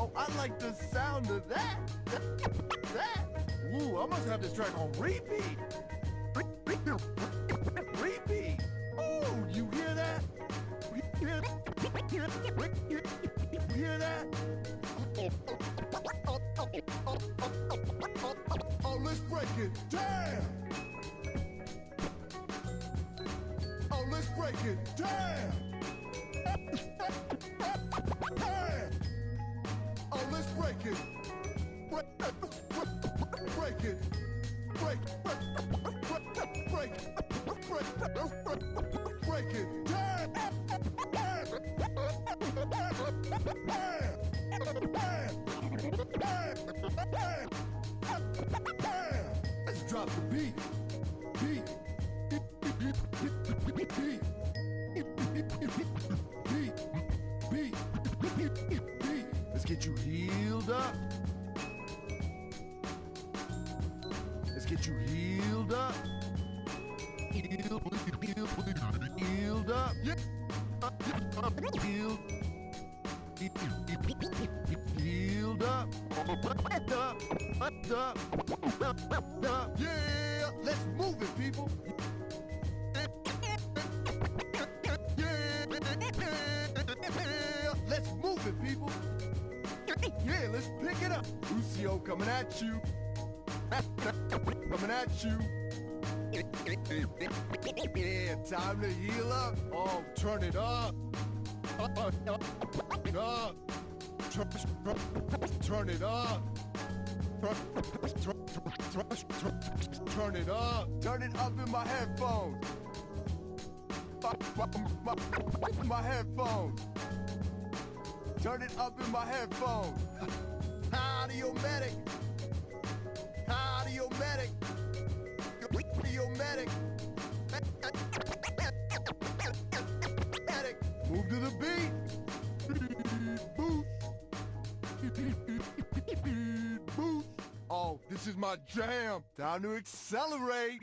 Oh, I like the sound of that. That. Ooh, I must have this track on repeat. Repeat. Oh, you hear that? You hear that? Oh, let's break it down. Oh, let's break it down. Oh, let's break it. Break it. Break it down. Let's drop the beat. Beat. Let's get you healed up. Let's get you healed up. Healed up. Yeah. Healed up. Yeah, let's move it, people. Let's move it, people. Yeah, let's pick it up. Lucio coming at you. Coming at you. Yeah, time to heal up. Oh, turn it up. Up. Turn it up. Turn it up. Turn it up in my headphones. My headphones. Turn it up in my headphones. Audio medic. Audio medic. Audio medic. Move to the beat. Boost. Oh, this is my jam. Time to accelerate.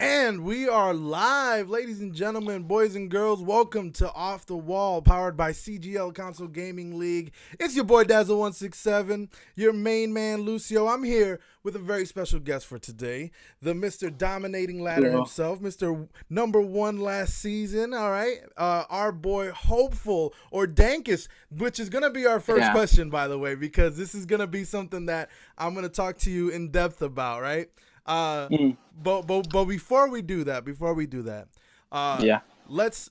And we are live, ladies and gentlemen, boys and girls. Welcome to Off the Wall, powered by CGL Console Gaming League. It's your boy Dazzle167, your main man Lucio. I'm here with a very special guest for today, the Mr. Dominating Ladder himself, Mr. Number One last season. All right, our boy Hcpeful or Dankus, which is gonna be our first question, by the way, because this is gonna be something that I'm gonna talk to you in depth about, right? But before we do that, let's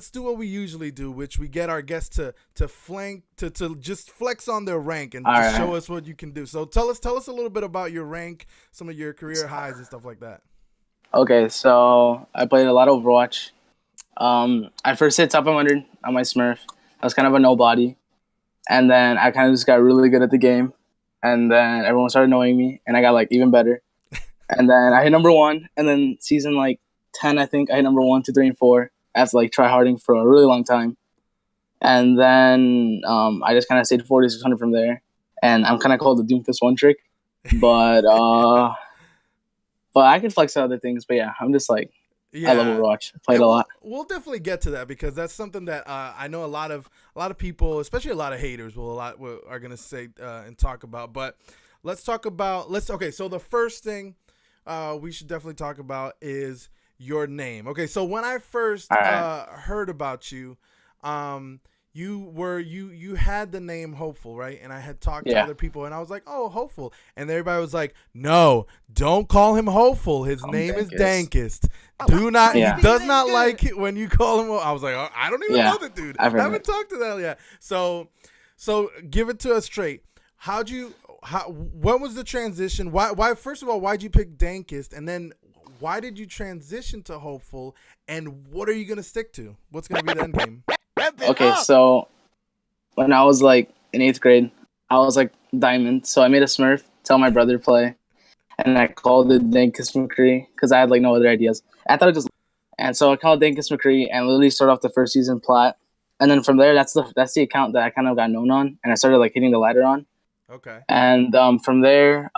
do what we usually do, which we get our guests to just flex on their rank and show us what you can do. So tell us a little bit about your rank, some of your career highs and stuff like that. Okay, so I played a lot of Overwatch. I first hit top 100 on my Smurf. I was kind of a nobody, and then I kind of just got really good at the game, and then everyone started knowing me, and I got like even better. And then I hit number 1, and then season like 10, I think I hit number 1, 2, 3, and 4 after like try harding for a really long time. And then I just kind of stayed 4,600 from there. And I'm kind of called the Doomfist one trick, but I could flex out other things. But yeah, I'm just like I love Yeah. Overwatch. I played And a we'll, lot. we'll definitely get to that because that's something that I know a lot of people, especially a lot of haters, are gonna say and talk about. But let's talk about okay. So the first thing we should definitely talk about is your name. Okay, so when I first All right. heard about you, you had the name Hopeful, right? And I had talked to Yeah. other people, and I was like, "Oh, Hopeful," and everybody was like, "No, don't call him Hopeful. His I'm name is Dankest. Dankest. Do not. Yeah. He does not like it when you call him." I was like, oh, "I don't even Yeah. know the dude. I've I heard haven't it. talked to that yet." So give it to us straight. What was the transition? Why first of all, why'd you pick Dankest, and then why did you transition to Hopeful, and what are you gonna stick to? What's gonna be the end game? Okay, so when I was like in 8th grade, I was like Diamond. So I made a Smurf, tell my brother to play, and I called it Dankus McCree because I had like no other ideas. I thought it just, and so I called Dankus McCree and literally started off the first season plat, and then from there that's the account that I kind of got known on, and I started like hitting the ladder on, Okay. and from there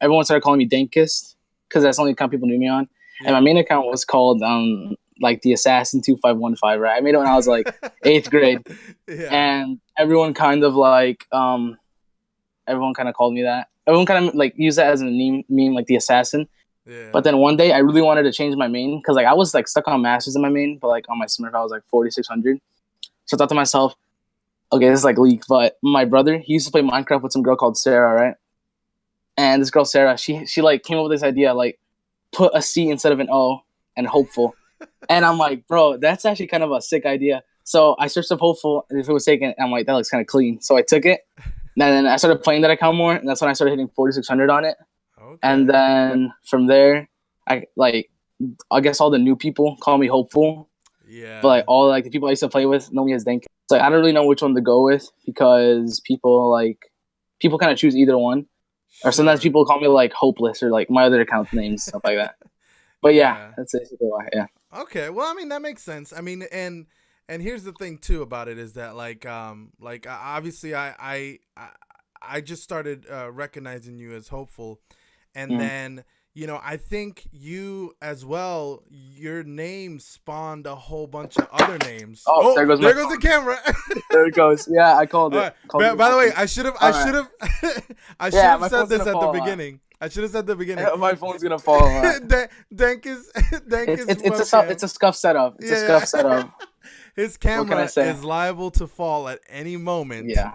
everyone started calling me Dankist because that's the only account people knew me on, and my main account was called like the Assassin 2515, right? I made it when I was like 8th grade. Yeah. And everyone kind of like everyone kind of called me that. Everyone kind of like used that as a meme like the assassin. Yeah. But then one day I really wanted to change my main because like I was like stuck on masters in my main, but like on my Smurf I was like 4600. So I thought to myself, okay, this is like leak. But my brother, he used to play Minecraft with some girl called Sarah, right? And this girl Sarah, she like came up with this idea like put a C instead of an O and Hopeful. And I'm like, bro, that's actually kind of a sick idea. So I searched up Hopeful, and if it was taken, I'm like, that looks kind of clean. So I took it, and then I started playing that account more, and that's when I started hitting 4600 on it. Okay. And then from there, I guess all the new people call me Hopeful, Yeah. but like all like the people I used to play with know me as Dank. So like, I don't really know which one to go with because people kind of choose either one, or sometimes Sure. people call me like Hopeless or like my other account names stuff like that. But yeah, that's basically why. Yeah. Okay. Well, I mean that makes sense. I mean, and here's the thing too about it is that obviously I just started recognizing you as Hopeful, and then I think you as well. Your name spawned a whole bunch of other names. Oh, there goes the camera. There it goes. Yeah, I called it. Right. By the way, I should have my said this phone's at gonna the fall beginning. I should have said the beginning. My phone's gonna fall. Dank is It's a scuff setup. It's a scuff setup. His What can camera I say? is liable to fall at any moment. Yeah.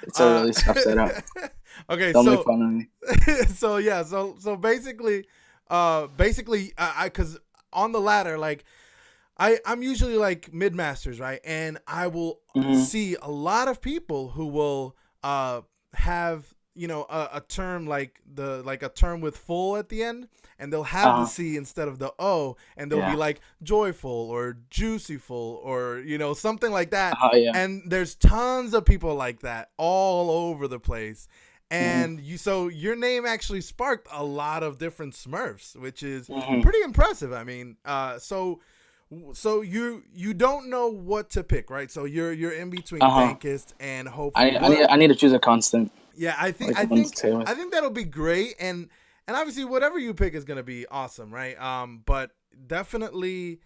It's a really scuff setup. Okay, Don't make fun of me. so basically, because on the ladder, like I'm usually like mid masters, right? And I will see a lot of people who will have a term like a term with full at the end, and they'll have the C instead of the O, and they'll be like joyful or juicyful or something like that. And there's tons of people like that all over the place. And so your name actually sparked a lot of different Smurfs, which is pretty impressive. I mean, so you don't know what to pick, right? So you're in between Dankest and Hopeful. I need to choose a constant. Yeah, I think that'll be great, and obviously whatever you pick is gonna be awesome, right? But definitely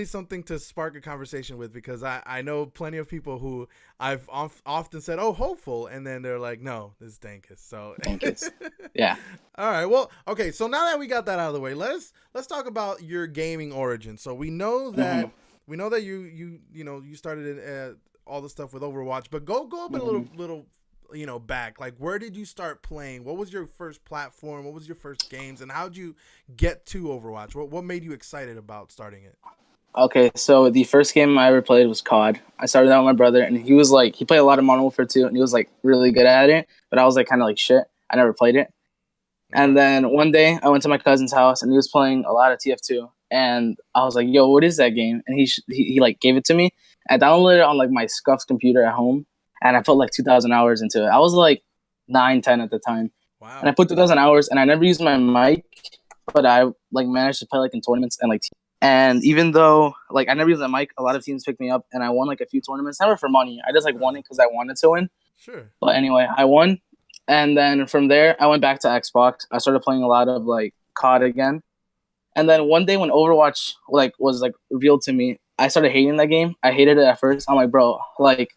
something to spark a conversation with, because I know plenty of people who I've often said, "Oh, Hopeful," and then they're like, "No, this is Dankest." So Dankest. Yeah. All right. Well, okay. So now that we got that out of the way, let's talk about your gaming origin. So we know that you started in, all the stuff with Overwatch, but go up a little back. Like, where did you start playing? What was your first platform? What was your first games? And how'd you get to Overwatch? What made you excited about starting it? Okay, so the first game I ever played was COD. I started out with my brother, and he was like, he played a lot of Modern Warfare 2, and he was like really good at it, but I was like kind of like shit. I never played it. And then one day I went to my cousin's house, and he was playing a lot of TF2, and I was like, yo, what is that game? And he like gave it to me. I downloaded it on like my scuffed computer at home, and I put like 2,000 hours into it. I was like 9, 10 at the time. Wow. And I put 2,000 hours, and I never used my mic, but I like managed to play like in tournaments and like. And even though like I never used my mic, a lot of teams picked me up, and I won like a few tournaments. Never for money. I just like won it because I wanted to win. Sure. But anyway, I won, and then from there I went back to Xbox. I started playing a lot of like COD again, And then one day when Overwatch like was like revealed to me, I started hating that game. I hated it at first. I'm like, bro, like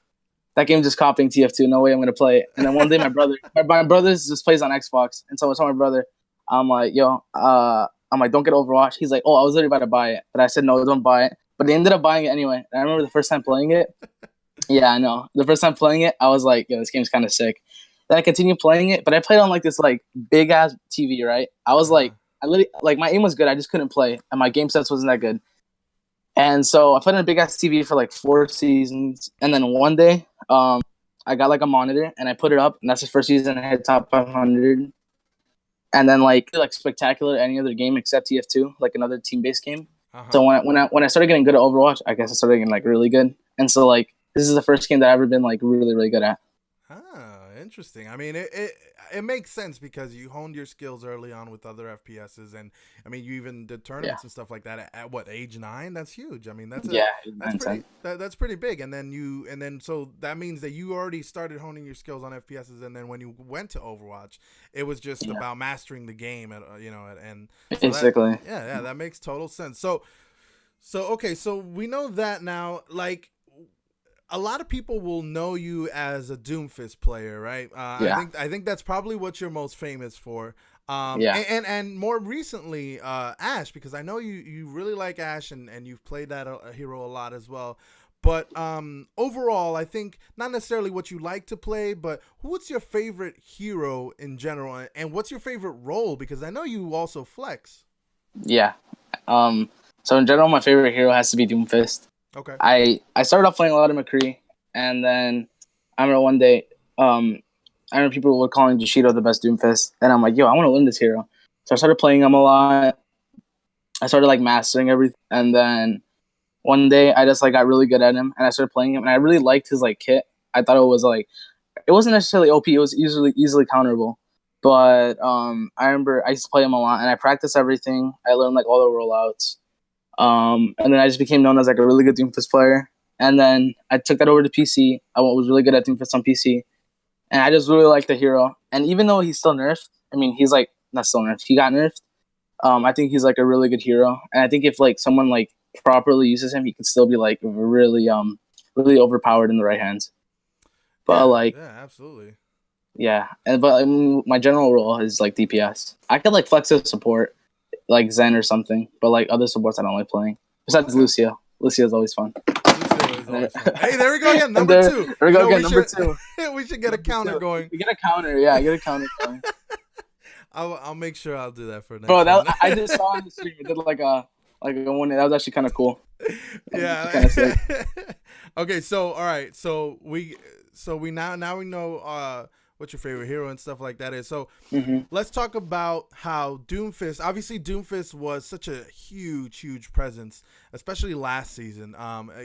that game just copying TF2. No way I'm gonna play it. And then one day my brother just plays on Xbox, and so I told my brother, I'm like, yo, I'm like, don't get Overwatch. He's like, oh, I was literally about to buy it, but I said no, don't buy it. But they ended up buying it anyway. And I remember the first time playing it. Yeah, I know. The first time playing it, I was like, yo, this game's kind of sick. Then I continued playing it, but I played on like this like big ass TV, right? I was like, I literally like my aim was good. I just couldn't play, and my game sense wasn't that good. And so I played on a big ass TV for like 4 seasons, and then one day, I got like a monitor and I put it up, and that's the first season I hit top 500. And then like spectacular any other game except TF2, like another team based game. So when I started getting good at Overwatch, I guess I started getting like really good. And so like this is the first game that I've ever been like really really good at. Interesting. I mean, it makes sense because you honed your skills early on with other FPSs, and I mean, you even did tournaments and stuff like that at what age 9? That's huge. I mean, that's pretty big. And then so that means that you already started honing your skills on FPSs, and then when you went to Overwatch, it was just about mastering the game, and so basically. That makes total sense. So okay, so we know that now, like. A lot of people will know you as a Doomfist player, right? I think that's probably what you're most famous for. And more recently, Ash, because I know you really like Ash and you've played that hero a lot as well. But overall, I think not necessarily what you like to play, but what's your favorite hero in general, and what's your favorite role? Because I know you also flex. Yeah. So in general, my favorite hero has to be Doomfist. Okay. I started off playing a lot of McCree, and then I remember one day, I remember people were calling Jashido the best Doomfist, and I'm like, yo, I want to learn this hero. So I started playing him a lot. I started like mastering everything, and then one day I just like got really good at him, and I started playing him, and I really liked his like kit. I thought it was like it wasn't necessarily OP, it was easily counterable. But I remember I used to play him a lot, and I practiced everything. I learned like all the rollouts. And then I just became known as like a really good Doomfist player. And then I took that over to PC. I was really good at Doomfist on PC. And I just really liked the hero. And even though he's still nerfed, I mean, he's like, not still nerfed, he got nerfed. I think he's like a really good hero. And I think if like someone like properly uses him, he can still be like really overpowered in the right hands. But absolutely. Yeah. But I mean, my general role is like DPS. I could like flex as support, like Zen or something, but like other supports I don't like playing. Besides Lucio. Lucio's always fun. Hey, there we go again. Number 2. There we go again. Number 2. We should get a counter going. We get a counter. Yeah, get a counter going. I'll make sure I'll do that for next. Bro, I just saw on the stream. It did like a one. That was actually kind of cool. Yeah. Okay, so all right, so we now we know what your favorite hero and stuff like that is. So let's talk about how Doomfist. Obviously, Doomfist was such a huge presence, especially last season.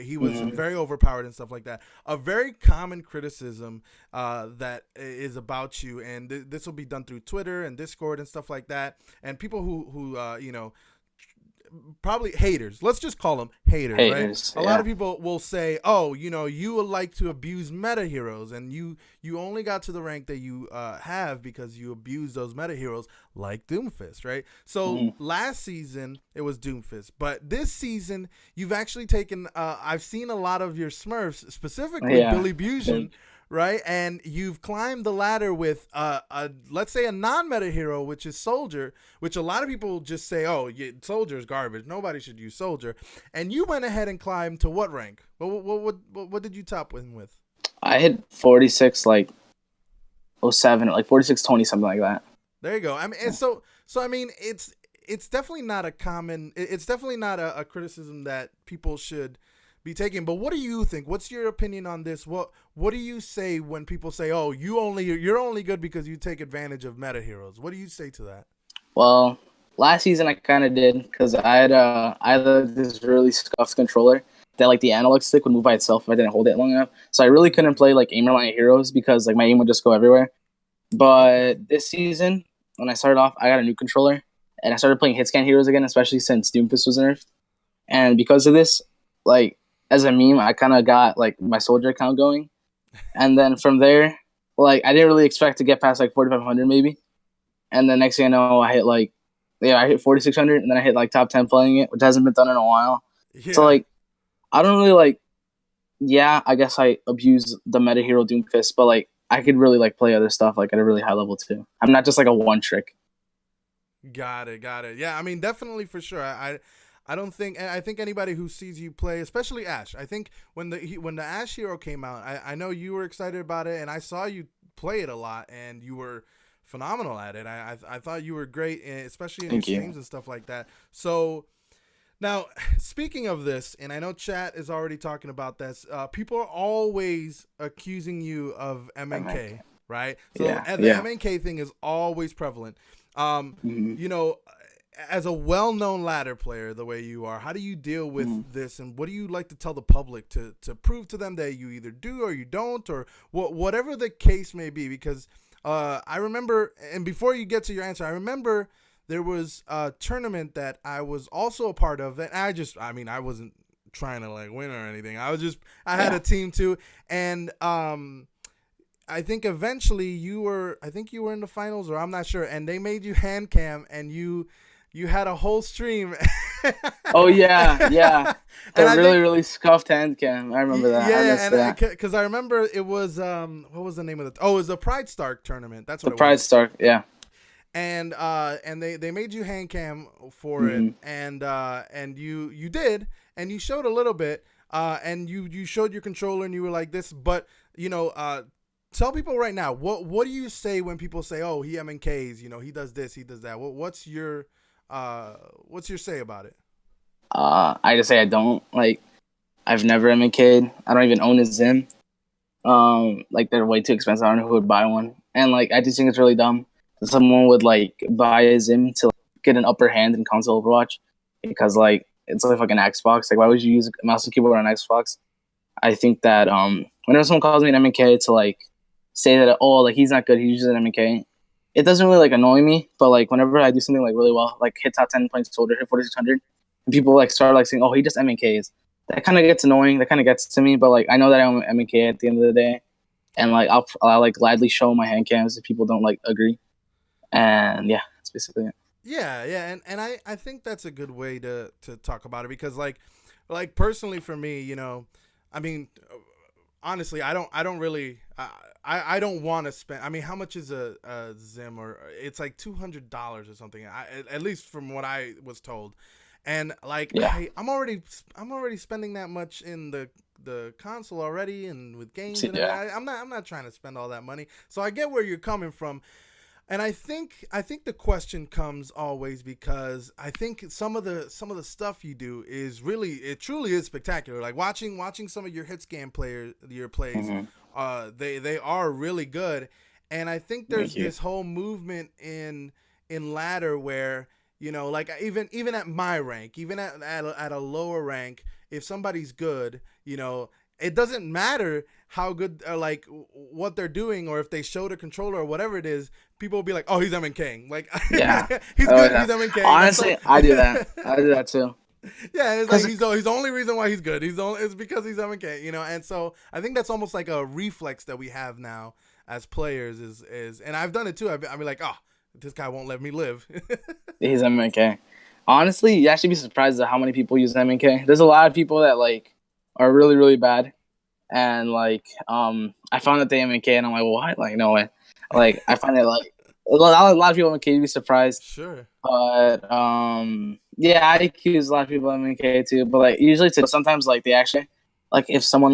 He was very overpowered and stuff like that. A very common criticism that is about you, and this will be done through Twitter and Discord and stuff like that. And people who probably haters. Let's just call them haters, right? A lot of people will say, "Oh, you would like to abuse meta heroes, and you only got to the rank that you have because you abused those meta heroes like Doomfist, right?" So last season it was Doomfist, but this season you've actually taken. I've seen a lot of your Smurfs, specifically Billy Busion. Right, and you've climbed the ladder with let's say a non-meta hero, which is Soldier, which a lot of people just say, "Oh, Soldier's garbage. Nobody should use Soldier." And you went ahead and climbed to what rank? What did you top him with? I hit 46 like 07, like 46-20, something like that. There you go. I mean, and so I mean, it's definitely not a common. It's definitely not a criticism that people should be taking. But what do you think? What's your opinion on this? What do you say when people say, "Oh, you're only good because you take advantage of meta heroes"? What do you say to that? Well, last season I kind of did because I had this really scuffed controller that like the analog stick would move by itself if I didn't hold it long enough. So I really couldn't play like aim reliant heroes because like my aim would just go everywhere. But this season, when I started off, I got a new controller and I started playing hit scan heroes again, especially since Doomfist was nerfed. And because of this, like as a meme, I kind of got like my soldier account going. And then from there, like I didn't really expect to get past like 4,500 maybe. And the next thing I know, I hit like yeah, I hit 4600, and then I hit like top 10 playing it, which hasn't been done in a while. Yeah. So like, I don't really like. Yeah, I guess I abuse the meta hero Doomfist, but like I could really like play other stuff like at a really high level too. I'm not just like a one trick. Got it. Yeah, I mean, definitely for sure. I don't think I think anybody who sees you play, especially Ash. I think when the Ash hero came out, I know you were excited about it, and I saw you play it a lot, and you were phenomenal at it. I thought you were great, especially in your streams and stuff like that. So now, speaking of this, and I know chat is already talking about this, people are always accusing you of MNK, right? So the MNK thing is always prevalent. You know, as a well-known ladder player, the way you are, how do you deal with this, and what do you like to tell the public to prove to them that you either do or you don't, or whatever the case may be? Because I remember, and before you get to your answer, I remember there was a tournament that I was also a part of, and I wasn't trying to like win or anything. I had a team too, and I think eventually you were in the finals, or I'm not sure, and they made you hand cam, and you had a whole stream. Oh yeah. The really scuffed hand cam. I remember that. Yeah, because I remember it was what was the name of it was the Pride Stark tournament. That's what the Pride Stark. Yeah. And they made you hand cam for it, and you did, and you showed a little bit, and you showed your controller, and you were like this, but tell people right now, what do you say when people say, oh, he MNKs, he does this, he does that? What's your say about it? I just say I don't like. I've never MNK'd. I don't even own a Zim. Like they're way too expensive. I don't know who would buy one, and like I just think it's really dumb. Someone would like buy a Zim to get an upper hand in console Overwatch, because like it's like an Xbox. Like why would you use a mouse and keyboard on Xbox? I think that whenever someone calls me an MNK to like say that like he's not good, he uses an MNK, it doesn't really like annoy me. But like whenever I do something like really well, like hit top 10 points soldier, hit 4600, and people like start like saying, oh, he just MNKs, that kind of gets annoying. That kind of gets to me. But like I know that I'm an MNK at the end of the day, and like I'll like gladly show my hand cams if people don't like agree. And yeah, that's basically it. Yeah, and I think that's a good way to talk about it, because like personally for me, I mean, honestly, I don't really I don't want to spend. I mean, how much is a Zim? Or it's like $200 or something. At least from what I was told, and like I'm already spending that much in the console already, and with games. And I'm not trying to spend all that money. So I get where you're coming from. And I think the question comes always because I think some of the stuff you do is truly is spectacular. Like watching some of your hit scan plays, they are really good. And I think there's this whole movement in ladder where, like even at my rank, even at a lower rank, if somebody's good, it doesn't matter how good or like what they're doing, or if they show the controller or whatever it is, people will be like, "Oh, he's MNKing." Like, he's good. Yeah. He's MNKing. Honestly, I do that. I do that too. Yeah, it's like he's the only reason why he's good. It's because he's MNK. And so I think that's almost like a reflex that we have now as players. Is and I've done it too. I'd be like, "Oh, this guy won't let me live." He's MNK. Honestly, you actually be surprised at how many people use MNK. There's a lot of people that like are really, really bad. And like I found that they MNK, and I'm like, what? Like, no way. Like I find it like a lot of people MNK, you'd be surprised. Sure. But yeah, I accuse a lot of people MNK too. But like usually sometimes like they actually like if someone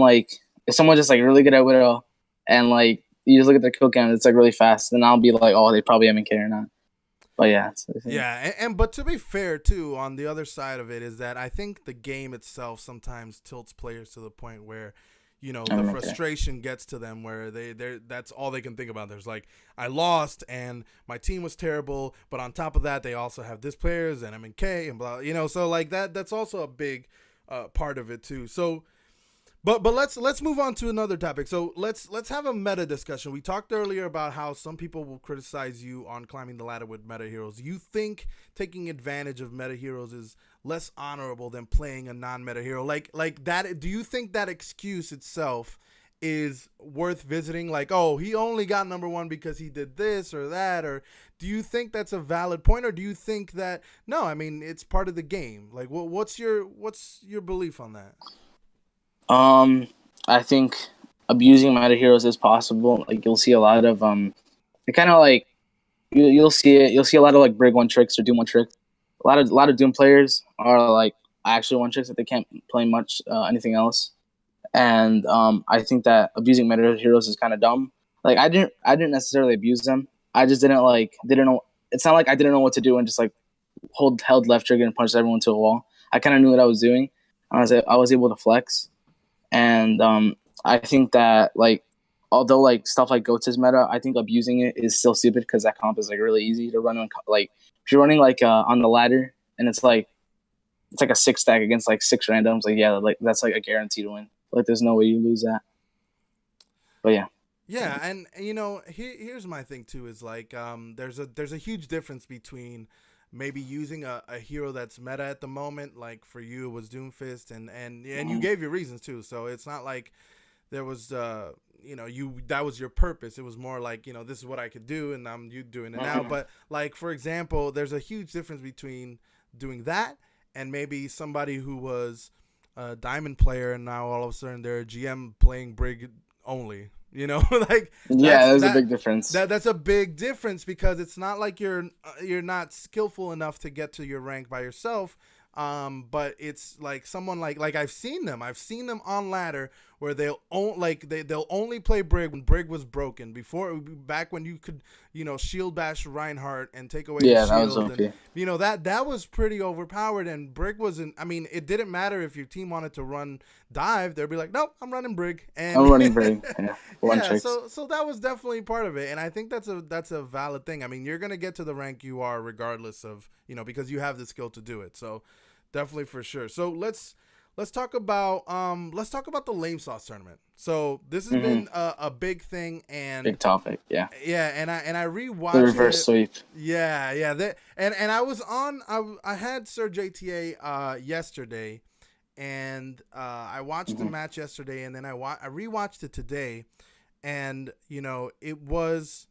just like really good at Widow, and like you just look at their kill cam, it's like really fast, then I'll be like, oh, they probably MNK or not. But yeah. But to be fair too, on the other side of it is that I think the game itself sometimes tilts players to the point where the frustration gets to them, where that's all they can think about. There's like, I lost and my team was terrible, but on top of that, they also have this players and MNK and blah, so like that's also a big part of it too. So, but let's move on to another topic. So let's have a meta discussion. We talked earlier about how some people will criticize you on climbing the ladder with meta heroes. You think taking advantage of meta heroes is less honorable than playing a non-meta hero? Like that, do you think that excuse itself is worth visiting? Like, oh, he only got number one because he did this or that, or Do you think that's a valid point, or do you think that no? I mean, it's part of the game. Like, what's your belief on that? I think abusing meta heroes is possible. Like you'll see a lot of it kind of like you'll see it. You'll see a lot of like Brig one tricks or Doom one tricks. A lot of Doom players are like actually one tricks that they can't play much anything else. And I think that abusing meta heroes is kind of dumb. Like I didn't necessarily abuse them. I just didn't know. It's not like I didn't know what to do and just like held left trigger and punched everyone to a wall. I kind of knew what I was doing. I was able to flex, and I think that like although like stuff like goats is meta, I think abusing it is still stupid because that comp is like really easy to run on. Like if you're running like on the ladder and it's like a 6 stack against like 6 randoms, like yeah, like that's like a guaranteed win. Like there's no way you lose that. But yeah. Yeah, and here's my thing too is like there's a huge difference between maybe using a hero that's meta at the moment, like for you it was Doomfist, and you gave your reasons too. So it's not like there was you that was your purpose. It was more like, this is what I could do and I'm you doing it now. But like for example, there's a huge difference between doing that and maybe somebody who was a diamond player and now all of a sudden they're a GM playing Brig only. Like Yeah, there's a big difference. That's a big difference because it's not like you're not skillful enough to get to your rank by yourself. But it's like someone like I've seen them on ladder where they'll only play Brig when Brig was broken back when you could shield bash Reinhardt and take away his shield. That was okay. And, that was pretty overpowered, and Brig wasn't. I mean, it didn't matter if your team wanted to run dive; they'd be like, "Nope, I'm running Brig." And I'm running Brig. Yeah, yeah, so that was definitely part of it, and I think that's a valid thing. I mean, you're gonna get to the rank you are regardless of because you have the skill to do it. So definitely for sure. So let's talk about the lame sauce tournament. So this has been a big thing and big topic. Yeah. Yeah, and I rewatched the reverse sweep. Yeah. And I was on. I had Sir JTA yesterday, and I watched the match yesterday, and then I rewatched it today, and it was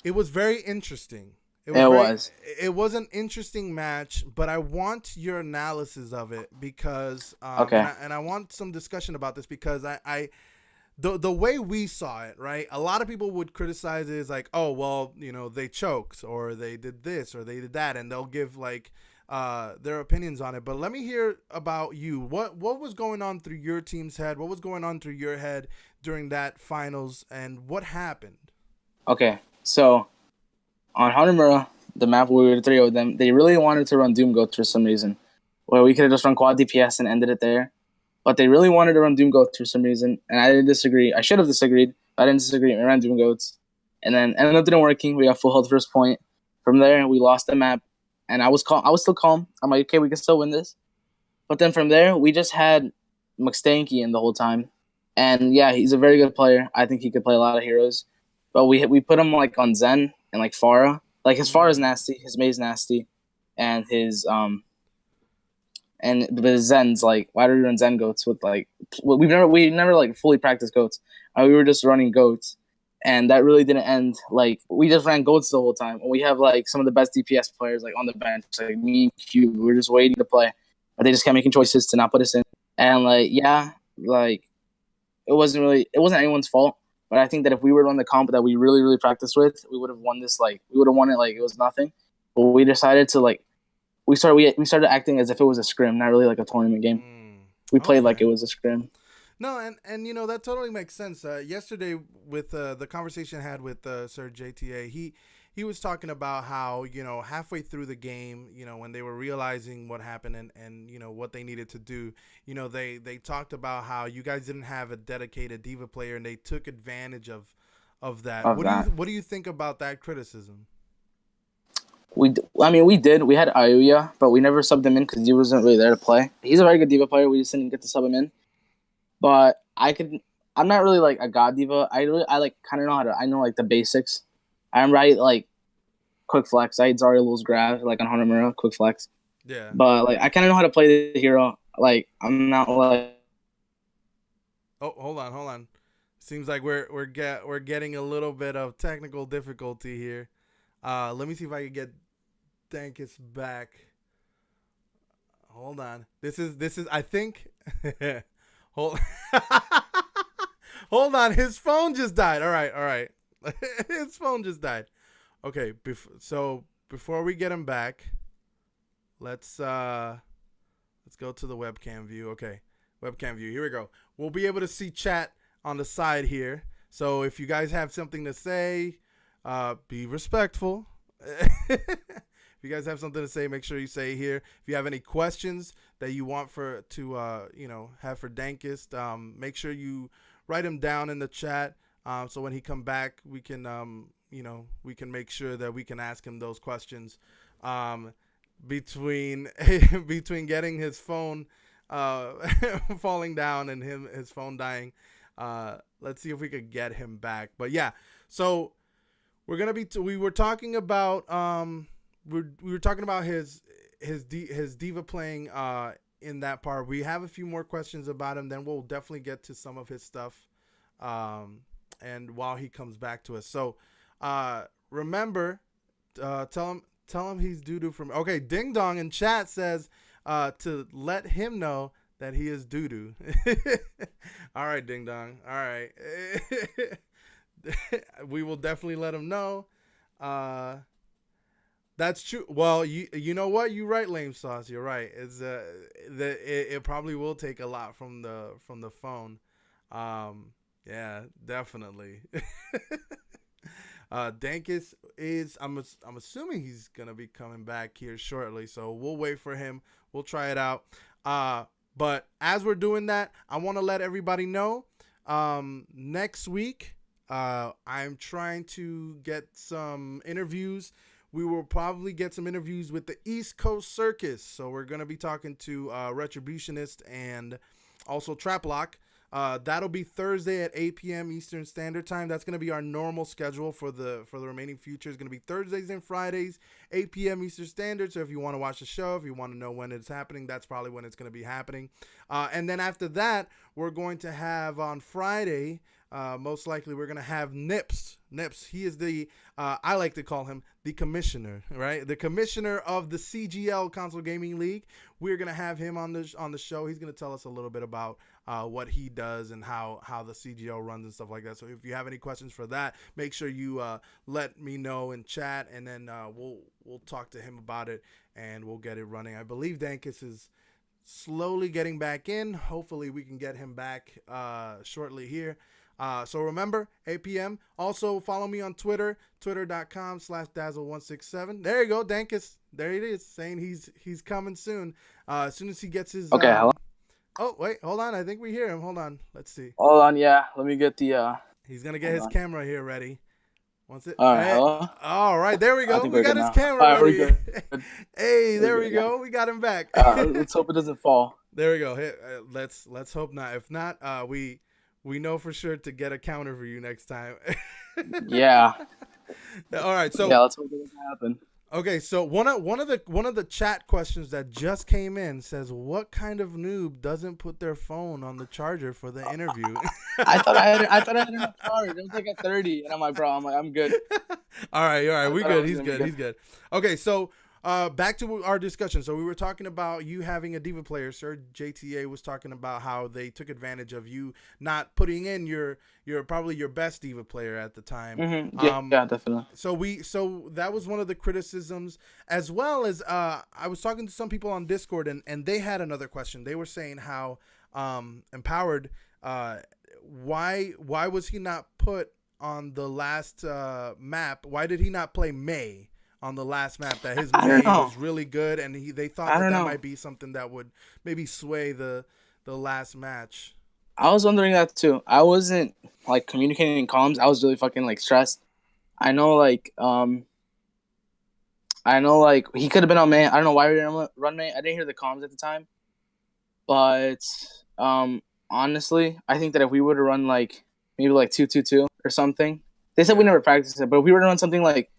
very interesting. It was an interesting match, but I want your analysis of it because and I want some discussion about this because the way we saw it, right? A lot of people would criticize it as like, oh well, they choked or they did this or they did that, and they'll give like their opinions on it. But let me hear about you. What was going on through your team's head? What was going on through your head during that finals, and what happened? Okay, so on Hanamura, the map where we were 3 of them, they really wanted to run Doom Goats for some reason. Where we could have just run quad DPS and ended it there. But they really wanted to run Doom Goats for some reason, and I didn't disagree. I should have disagreed, but I didn't disagree. We ran Doom Goats, and then ended up didn't working. We got full health first point. From there, we lost the map, and I was calm. I was still calm. I'm like, okay, we can still win this. But then from there, we just had McStanky in the whole time. And yeah, he's a very good player. I think he could play a lot of heroes. But we put him like on Zen and like Pharah. Like his Pharah's nasty, his May's nasty, and his the Zen's like, why do we run Zen goats with like we never like fully practiced goats. We were just running goats, and that really didn't end. Like we just ran goats the whole time. We have like some of the best DPS players like on the bench, like me and Q. We were just waiting to play, but they just kept making choices to not put us in. And like it wasn't anyone's fault. But I think that if we were on the comp that we really, really practiced with, we would have won this. Like we would have won it like it was nothing. But we decided to like we started acting as if it was a scrim, not really like a tournament game. We played like it was a scrim. No, and that totally makes sense. Yesterday with the conversation I had with Sir JTA, he was talking about how halfway through the game, when they were realizing what happened and what they needed to do, they talked about how you guys didn't have a dedicated diva player and they took advantage of that. What do you think about that criticism? We did. We had Ayuya, but we never subbed him in because he wasn't really there to play. He's a very good diva player. We just didn't get to sub him in. But I'm not really like a god diva. I like kind of know I know like the basics. I'm right like quick flex. I had Zariel's grab like on Hanamura, quick flex. Yeah. But like I kind of know how to play the hero. Like I'm not like. Oh, hold on. Seems like we're getting a little bit of technical difficulty here. Let me see if I can get Dankus back. Hold on. This is I think hold hold on. His phone just died. All right. His phone just died. Okay, so before we get him back, let's go to the webcam view. Okay, webcam view. Here we go. We'll be able to see chat on the side here. So if you guys have something to say, be respectful. If you guys have something to say, make sure you say here. If you have any questions that you want have for Dankist, make sure you write them down in the chat. So when he come back, we can we can make sure that we can ask him those questions. Between getting his phone falling down and his phone dying, let's see if we could get him back. But yeah, so we were talking about we were talking about his diva playing in that part. We have a few more questions about him, then we'll definitely get to some of his stuff and while he comes back to us. So remember, tell him he's doo-doo from. Okay, Ding Dong in chat says to let him know that he is doo-doo. All right, Ding Dong. All right. We will definitely let him know. That's true. Well, you know what? You're right, Lame Sauce. You're right. It's it probably will take a lot from the phone. Yeah, definitely. Dankus is I'm assuming he's gonna be coming back here shortly, so we'll wait for him. We'll try it out. But as we're doing that, I want to let everybody know next week I'm trying to get some interviews. We will probably get some interviews with the East Coast Circus. So we're going to be talking to Retributionist and also Traplock. That'll be Thursday at 8 p.m. Eastern Standard Time. That's going to be our normal schedule for the remaining future. It's going to be Thursdays and Fridays, 8 p.m. Eastern Standard. So if you want to watch the show, if you want to know when it's happening, that's probably when it's going to be happening. And then after that, we're going to have on Friday, most likely we're going to have Nips. He is the, I like to call him the commissioner, right? The commissioner of the CGL Console Gaming League. We're going to have him on the show. He's going to tell us a little bit about what he does and how the CGL runs and stuff like that. So if you have any questions for that, make sure you let me know in chat, and then we'll talk to him about it and we'll get it running. I believe Dankus is slowly getting back in. Hopefully we can get him back shortly here. So remember, 8 p.m. Also, follow me on Twitter, twitter.com/Dazzle167. There you go, Dankus. There it is, saying he's coming soon. As soon as he gets his... Okay, hello? Oh, wait, hold on. I think we hear him. Hold on. Let's see. Hold on, yeah. Let me get the... He's going to get his camera here ready. Once it... All right, hello? All right, there we go. We got his camera ready. ready. We're good. Hey, there we go. We got him back. Let's hope it doesn't fall. There we go. Hey, let's hope not. If not, we know for sure to get a counter for you next time. Yeah. All right. So yeah, let's hope it doesn't happen. Okay, so one of the chat questions that just came in says, "What kind of noob doesn't put their phone on the charger for the interview?" I thought I had enough charge. It was like at 30, and I'm good. All right, we good. He's good. Okay, so back to our discussion. So we were talking about you having a diva player. Sir JTA was talking about how they took advantage of you not putting in your probably your best diva player at the time. Mm-hmm. Yeah, definitely. So that was one of the criticisms, as well as I was talking to some people on Discord, and they had another question. They were saying how Empowered, why was he not put on the last map? Why did he not play May on the last map? That his May was really good, and they thought that might be something that would maybe sway the last match. I was wondering that too. I wasn't like communicating in comms. I was really fucking like stressed. I know like he could have been on May. I don't know why we didn't run May. I didn't hear the comms at the time. But honestly, I think that if we would have run like maybe like 2-2-2 or something. They said we never practiced it, but if we were to run something like,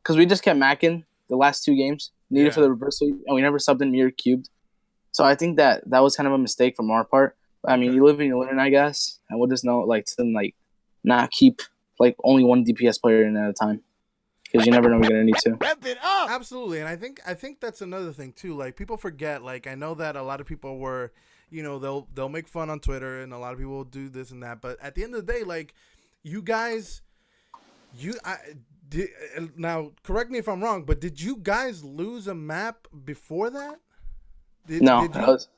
because we just kept macking the last two games needed for the reversal, and we never subbed in mirror cubed. So I think that was kind of a mistake from our part. I mean, you live and you learn, I guess, and we'll just know like to not keep like only one DPS player in at a time. because you never know when you're gonna need to. Rep it up. Absolutely, and I think that's another thing too. Like people forget. Like I know that a lot of people were, they'll make fun on Twitter, and a lot of people will do this and that. But at the end of the day, like you guys, now correct me if I'm wrong, but did you guys lose a map before that? No,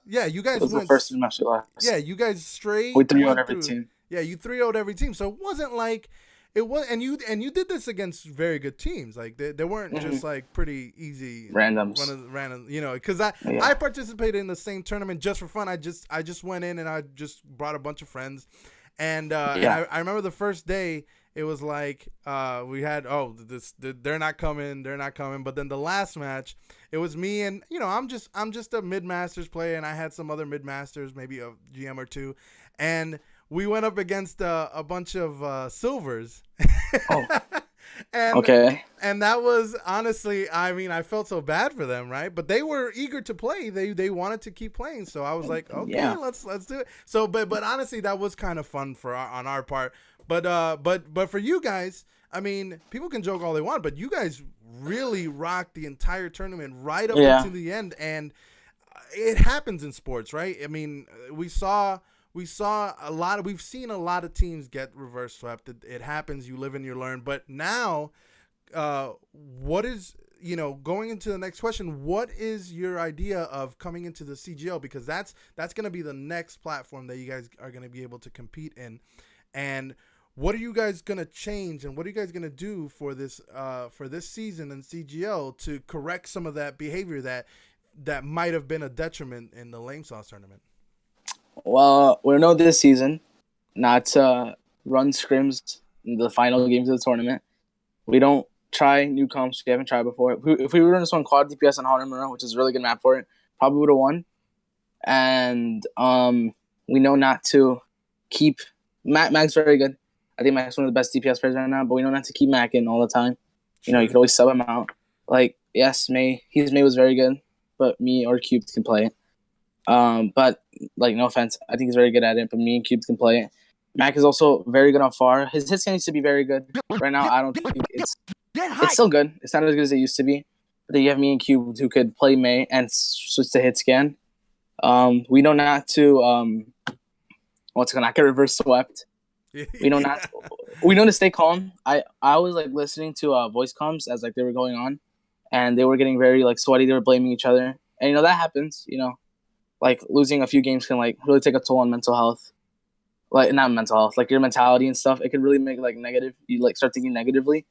yeah, you guys that was went. the first match we lost. Yeah, you guys straight. We 3-0'd went every through. team. Yeah, you 3-0'd every team. So it wasn't like it was, and you did this against very good teams. Like they weren't just like pretty easy randoms. Random, because I participated in the same tournament just for fun. I just went in and I just brought a bunch of friends, and I remember the first day. It was like we had they're not coming, but then the last match it was me and I'm just a mid-masters player and I had some other mid-masters, maybe a GM or two, and we went up against a bunch of silvers. And that was honestly, I mean, I felt so bad for them, right? But they were eager to play. They wanted to keep playing, so I was like, okay, let's do it. So, but honestly, that was kind of fun on our part. But for you guys, I mean, people can joke all they want, but you guys really rocked the entire tournament right up until the end, and it happens in sports, right? I mean, we've seen a lot of teams get reverse swept. It happens. You live and you learn. But now, what is going into the next question? What is your idea of coming into the CGL? Because that's going to be the next platform that you guys are going to be able to compete in, and what are you guys gonna change, and what are you guys gonna do for this season in CGL to correct some of that behavior that might have been a detriment in the Lame Sauce tournament? Well, we know this season not to run scrims in the final games of the tournament. We don't try new comps we haven't tried before. If we were in this one quad DPS on Haunted Mirror, which is a really good map for it, probably would have won. And we know not to keep Mac's very good. I think Mac's one of the best DPS players right now, but we know not to keep Mac in all the time. Sure. You could always sub him out. Like, yes, May was very good, but me or Cubed can play it. But, like, no offense, I think he's very good at it, but me and Cubed can play it. Mac is also very good on far. His hit scan used to be very good. Right now, I don't think it's still good. It's not as good as it used to be. But then you have me and Cubed who could play May and switch to hit scan. We know not to not get reverse swept. We know to stay calm. I was like listening to voice comms as like they were going on, and they were getting very like sweaty. They were blaming each other, and that happens. Like losing a few games can like really take a toll on mental health. Like not mental health, like your mentality and stuff. It can really make like negative. You like start thinking negatively.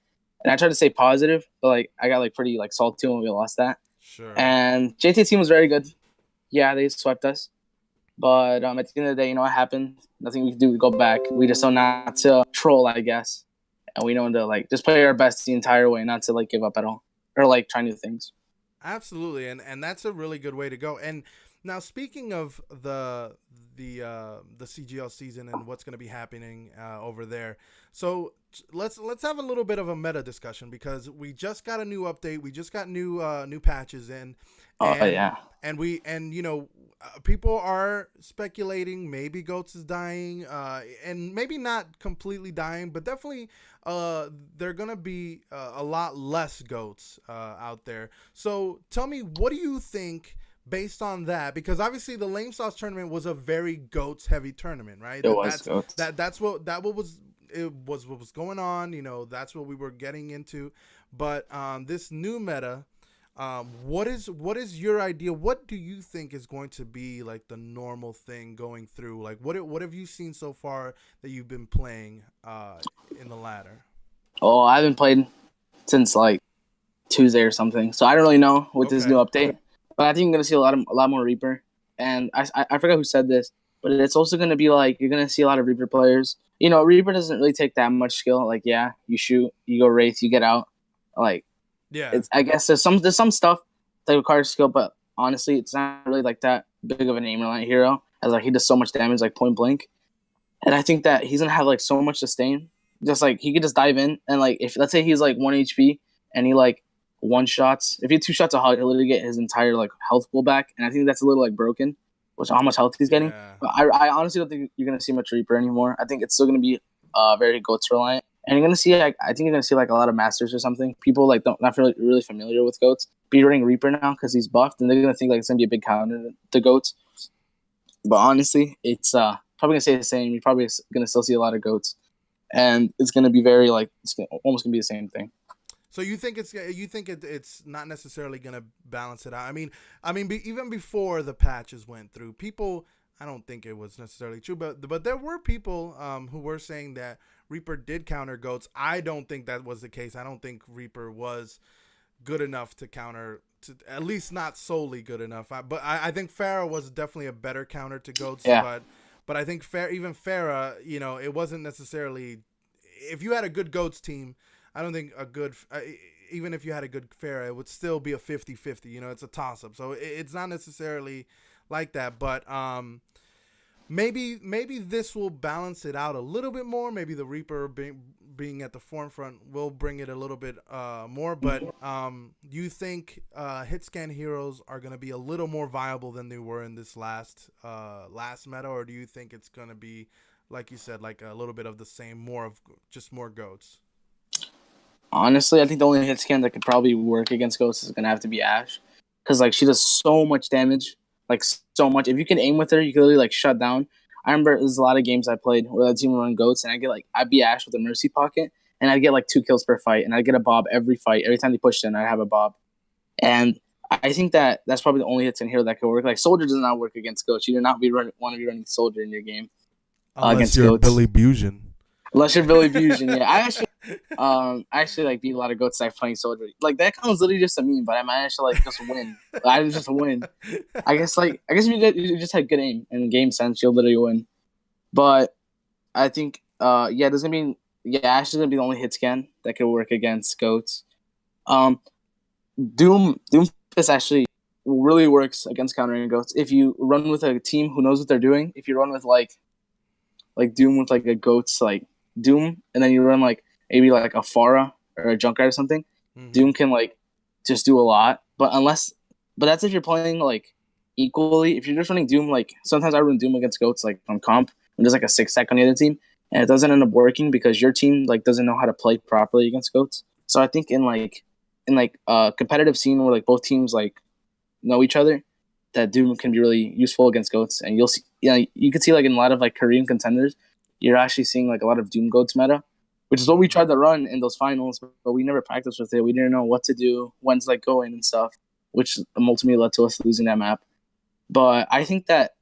And I tried to stay positive, but like I got like pretty like salty when we lost that. Sure. And JT team was very good. Yeah, they swept us. But at the end of the day, it happened. Nothing we can do to go back. We just know not to troll, I guess. And we know to like just play our best the entire way, not to like give up at all or like try new things. Absolutely, and that's a really good way to go. And now speaking of the CGL season and what's going to be happening over there, so let's have a little bit of a meta discussion because we just got a new update. We just got new patches in. And people are speculating maybe Goats is dying, and maybe not completely dying, but definitely they're going to be a lot less Goats out there. So tell me, what do you think based on that? Because obviously the Lame Sauce tournament was a very Goats heavy tournament, right? That's what was going on. That's what we were getting into. But this new meta, what is your idea? What do you think is going to be like the normal thing going through? Like what have you seen so far that you've been playing in the ladder? Oh, I haven't played since like Tuesday or something, so I don't really know with this new update. But I think I'm gonna see a lot more Reaper, and I forgot who said this, but it's also gonna be like you're gonna see a lot of Reaper players. Reaper doesn't really take that much skill. Like you shoot, you go Wraith, you get out. Like I guess there's some stuff that requires skill, but honestly, it's not really like that big of an aim reliant hero. As like he does so much damage like point blank, and I think that he's gonna have like so much sustain. Just like he could just dive in and like if let's say he's like 1 HP and he like one shots. If he had 2 shots a hug, he'll literally get his entire like health pull back, and I think that's a little like broken, which how much health he's getting. But I honestly don't think you're gonna see much Reaper anymore. I think it's still gonna be very Goats reliant. And you're gonna see like I think you're gonna see like a lot of masters or something. People like don't not really familiar with goats. Be running Reaper now because he's buffed, and they're gonna think like it's gonna be a big counter to goats. But honestly, it's probably gonna stay the same. You're probably gonna still see a lot of goats, and it's gonna be very like almost gonna be the same thing. So you think it's not necessarily going to balance it out. Even before the patches went through, people, I don't think it was necessarily true, but there were people who were saying that Reaper did counter goats. I don't think that was the case. I don't think Reaper was good enough to counter, to at least not solely good enough. I think Pharah was definitely a better counter to goats. Yeah. But I think even Pharah, it wasn't necessarily, if you had a good goats team, I don't think even if you had a good Pharah, it would still be a 50-50. It's a toss-up. So it's not necessarily like that. But maybe this will balance it out a little bit more. Maybe the Reaper being at the forefront will bring it a little bit more. But do you think hit scan heroes are going to be a little more viable than they were in this last meta? Or do you think it's going to be, like you said, like a little bit of the same, more goats? Honestly, I think the only hit scan that could probably work against Ghost is gonna have to be Ashe, because like she does so much damage, like so much. If you can aim with her, you can literally like shut down. I remember there's a lot of games I played where that team would run Goats, and I'd be Ashe with a Mercy pocket, and I'd get like 2 kills per fight, and I'd get a Bob every fight. Every time they pushed in, I'd have a Bob, and I think that's probably the only hits in here that could work. Like Soldier does not work against Goats. You do not want to be running Soldier in your game Unless against you're Goats. Billy Busion. Unless you're Billy Fusion, yeah. I actually like beat a lot of goats like playing soldier. Like that comes literally just a meme, but I managed to like just win. I just win. I guess if you just had good aim and game sense, you'll literally win. But I think there's gonna be Ash is gonna be the only hit scan that could work against goats. Doom is actually really works against countering goats. If you run with a team who knows what they're doing, if you run with like Doom with like a goats like Doom, and then you run like maybe like a Pharah or a Junkrat or something, Doom can like just do a lot. But that's if you're playing like equally. If you're just running Doom, like sometimes I run Doom against goats like on comp when there's like a 6-stack on the other team, and it doesn't end up working because your team like doesn't know how to play properly against goats. So I think in a competitive scene where like both teams like know each other, that Doom can be really useful against goats. And you'll see, you can see like in a lot of like Korean contenders, you're actually seeing like a lot of Doom goats meta, which is what we tried to run in those finals, but we never practiced with it. We didn't know what to do, when to like go in and stuff, which ultimately led to us losing that map. But I think that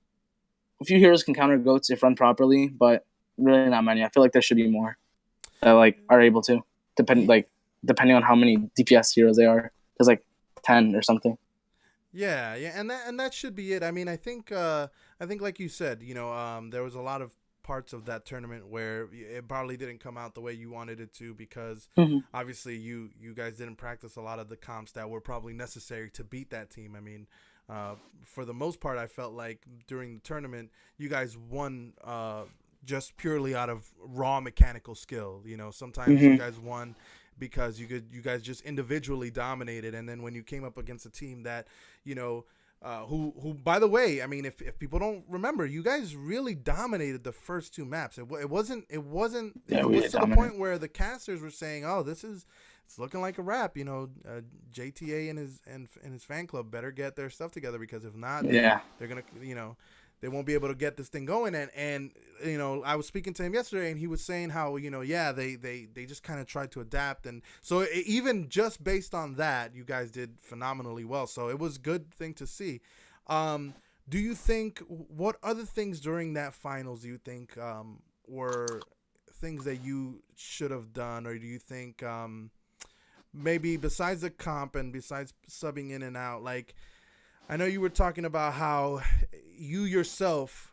a few heroes can counter goats if run properly, but really not many. I feel like there should be more that like are able to, depending on how many DPS heroes they are. There's like 10 or something. Yeah, and that should be it. I mean, I think like you said, there was a lot of parts of that tournament where it probably didn't come out the way you wanted it to because obviously you guys didn't practice a lot of the comps that were probably necessary to beat that team. I mean, for the most part, I felt like during the tournament you guys won just purely out of raw mechanical skill. Sometimes you guys won because you guys just individually dominated, and then when you came up against a team that who by the way, I mean, if people don't remember, you guys really dominated the first 2 maps. It was to the point where the casters were saying, "Oh, it's looking like a wrap." JTA and his fan club better get their stuff together because if not, they're gonna they won't be able to get this thing going. And I was speaking to him yesterday, and he was saying how they just kind of tried to adapt, and so even just based on that, you guys did phenomenally well. So it was a good thing to see. Do you think what other things during that finals do you think were things that you should have done, or do you think maybe besides the comp and besides subbing in and out, like I know you were talking about how you yourself,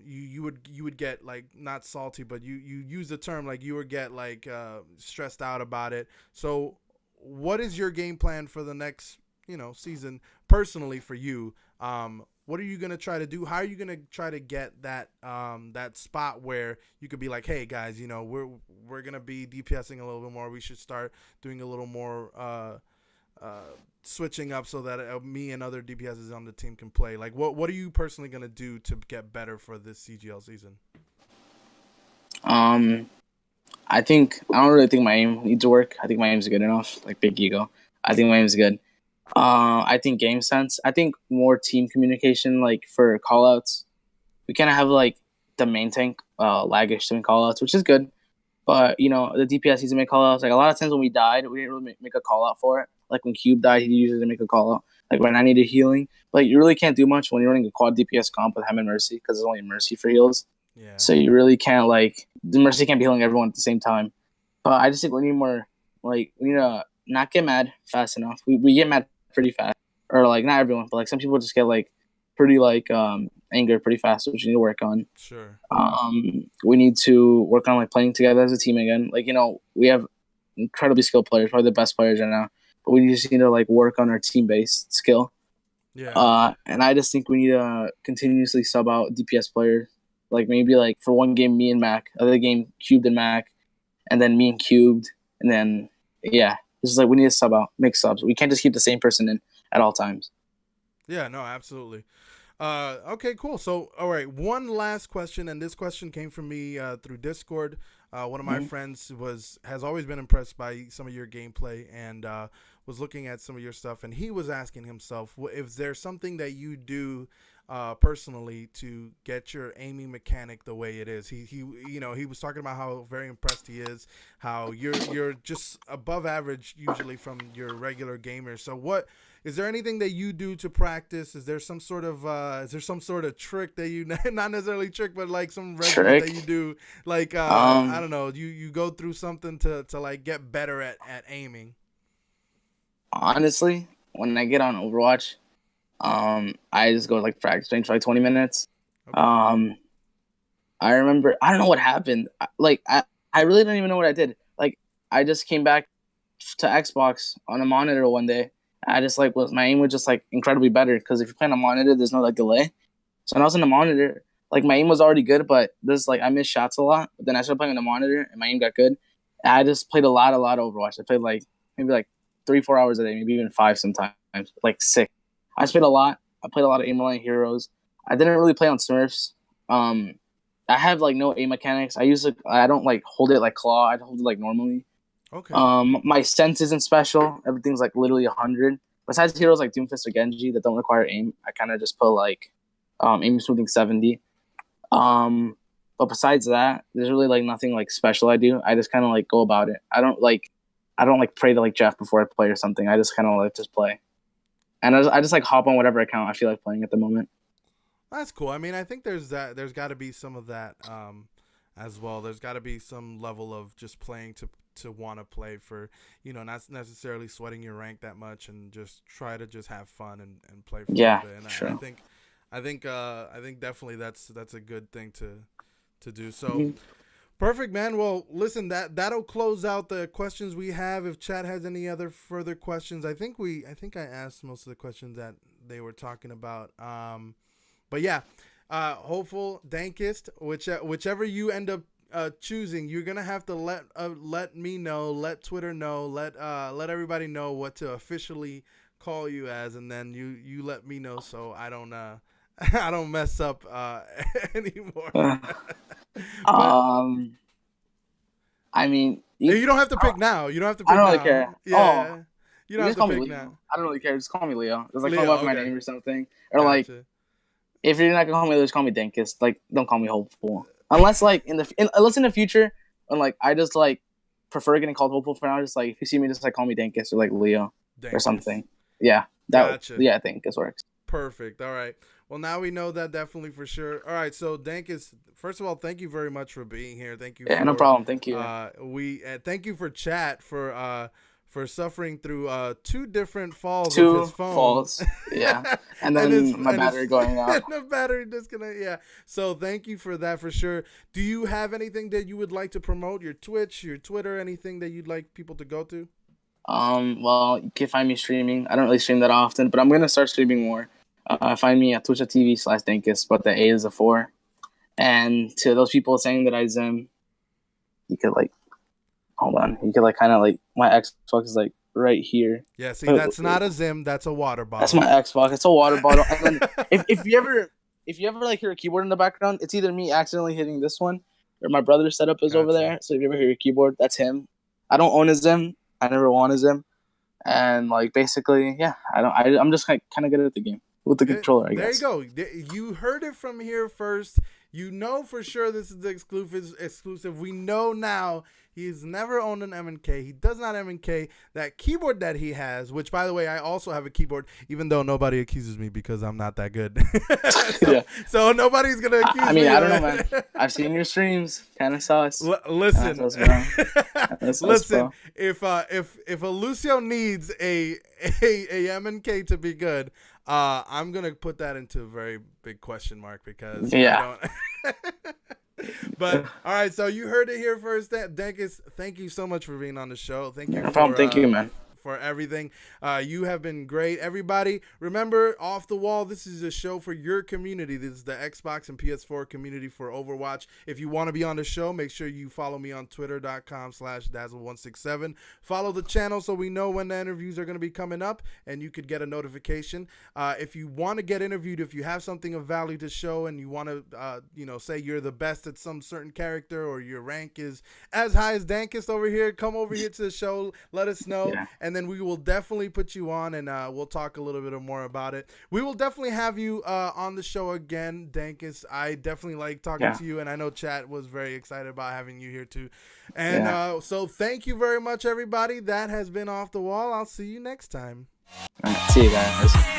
you would get like not salty, but you use the term like you would get like stressed out about it. So, what is your game plan for the next season personally for you? What are you gonna try to do? How are you gonna try to get that that spot where you could be like, hey guys, we're gonna be DPSing a little bit more. We should start doing a little more. Switching up so that me and other DPSs on the team can play. Like, what are you personally going to do to get better for this CGL season? I don't really think my aim needs to work. I think my aim's good enough. Like big ego. I think my aim's good. I think game sense. I think more team communication, like for callouts. We kind of have like the main tank laggish doing callouts, which is good. But the DPS needs to make callouts. Like a lot of times when we died, we didn't really make a call out for it. Like when Cube died, he usually make a call out. Like when I needed healing, like you really can't do much when you're running a quad DPS comp with him and Mercy because there's only Mercy for heals. Yeah. So you really can't the Mercy can't be healing everyone at the same time. But I just think we need more we need to not get mad fast enough. We get mad pretty fast, or like not everyone, but like some people just get like pretty anger pretty fast, which we need to work on. Sure. We need to work on like playing together as a team again. Like we have incredibly skilled players, probably the best players right now, but we just need to like work on our team based skill. Yeah. And I just think we need to continuously sub out DPS players. Like maybe like for one game me and Mac, other game Cubed and Mac, and then me and Cubed, and then yeah, this is like we need to sub out, make subs. We can't just keep the same person in at all times. Yeah, no, absolutely. Okay, cool. So, all right, one last question, and this question came from me through Discord. One of my friends has always been impressed by some of your gameplay and was looking at some of your stuff, and he was asking himself if there's something that you do personally to get your aiming mechanic the way it is. He was talking about how very impressed he is, how you're just above average usually from your regular gamers. So what is there anything that you do to practice? Is there some sort of trick that you not necessarily trick, but like some regimen that you do? Like I don't know, you go through something to like get better at aiming. Honestly, when I get on Overwatch, I just go like practice range for like 20 minutes. Okay. I remember I don't know what happened. I really don't even know what I did. Like I just came back to Xbox on a monitor one day. I just my aim was just like incredibly better because if you're playing on a monitor, there's no like delay. So when I was on the monitor, like my aim was already good, but I missed shots a lot. But then I started playing on the monitor and my aim got good. And I just played a lot of Overwatch. I played maybe 3-4 hours a day, maybe even 5 sometimes, like 6. I just played a lot. I played a lot of aim line heroes. I didn't really play on Smurfs. I have no aim mechanics. I don't hold it like claw. I hold it normally. Okay. My sense isn't special. Everything's literally 100. Besides heroes like Doomfist or Genji that don't require aim, I kind of just put aim smoothing 70. But besides that, there's really nothing special I do. I just kind of go about it. I don't pray to Jeff before I play or something. I just kind of just play. And I just hop on whatever account I feel like playing at the moment. That's cool. I mean, I think there's got to be some of that as well. There's got to be some level of just playing to want to play for, not necessarily sweating your rank that much and just try to just have fun and play for a little bit. And sure. I think definitely that's a good thing to do. So perfect, man. Well, listen, that'll close out the questions we have. If chat has any other further questions, I think I asked most of the questions that they were talking about. But yeah, Hcpeful, Dankest, whichever you end up choosing, you're gonna have to let me know, let Twitter know, let everybody know what to officially call you as, and then you let me know so I don't I don't mess up anymore. I mean, you don't have to pick now. You don't have to pick I don't now. really care. Yeah. You don't have to pick Leo. now. I don't really care. Just call me Leo. Just Leo, call my name or something. Or gotcha. If you're not gonna call me Leo, just call me Dankest. Don't call me Hcpeful. Unless in the future, when I just prefer getting called Hcpeful for now. Just if you see me, just call me Dankest or Leo or something. Yeah, gotcha. Yeah, I think this works. Perfect. All right. Well, now we know that definitely for sure. All right. So, Dankest, first of all, thank you very much for being here. Thank you. Yeah, no problem. Thank you. Thank you for chat for suffering through 2 different falls of his phone. 2 falls. Yeah. And then my battery going out. And the battery disconnect. Yeah. So thank you for that for sure. Do you have anything that you would like to promote? Your Twitch, your Twitter, anything that you'd like people to go to? Well, you can find me streaming. I don't really stream that often, but I'm gonna start streaming more. Find me at twitch.tv/Dankest, but the A is a 4. And to those people saying that I Zim, you could hold on. You could my Xbox is right here. Yeah, see, that's not a Zim, that's a water bottle. That's my Xbox. It's a water bottle. And then if you ever hear a keyboard in the background, it's either me accidentally hitting this one or my brother's setup is over Gotcha. there. So if you ever hear your keyboard, that's him. I don't own his Zim. I never want his Zim. And like basically, yeah, I'm just kind of good at the game with the controller, I guess. There you go. You heard it from here first. You know for sure this is the exclusive. We know now he's never owned an M&K. He does not M&K. That keyboard that he has, which by the way, I also have a keyboard, even though nobody accuses me because I'm not that good. So nobody's gonna accuse me. I mean, I don't know, man. I've seen your streams. Kind of sauce. Listen, listen. If a Lucio needs a M&K to be good, I'm gonna put that into a very big question mark because I don't. But all right, so you heard it here first. Dankis, thank you so much for being on the show. Thank you. No problem. Thank you, man. For everything. You have been great. Everybody, remember, Off the Wall, this is a show for your community. This is the Xbox and PS4 community for Overwatch. If you want to be on the show, make sure you follow me on twitter.com/dazzle167. Follow the channel so we know when the interviews are going to be coming up and you could get a notification. If you want to get interviewed, if you have something of value to show and you want to, say you're the best at some certain character or your rank is as high as Dankis over here, come over here to the show. Let us know. Yeah. And then we will definitely put you on and we'll talk a little bit more about it. We will definitely have you on the show again, Dankis. I definitely like talking to you, and I know chat was very excited about having you here too. And so thank you very much, everybody. That has been Off the Wall. I'll see you next time. See you guys.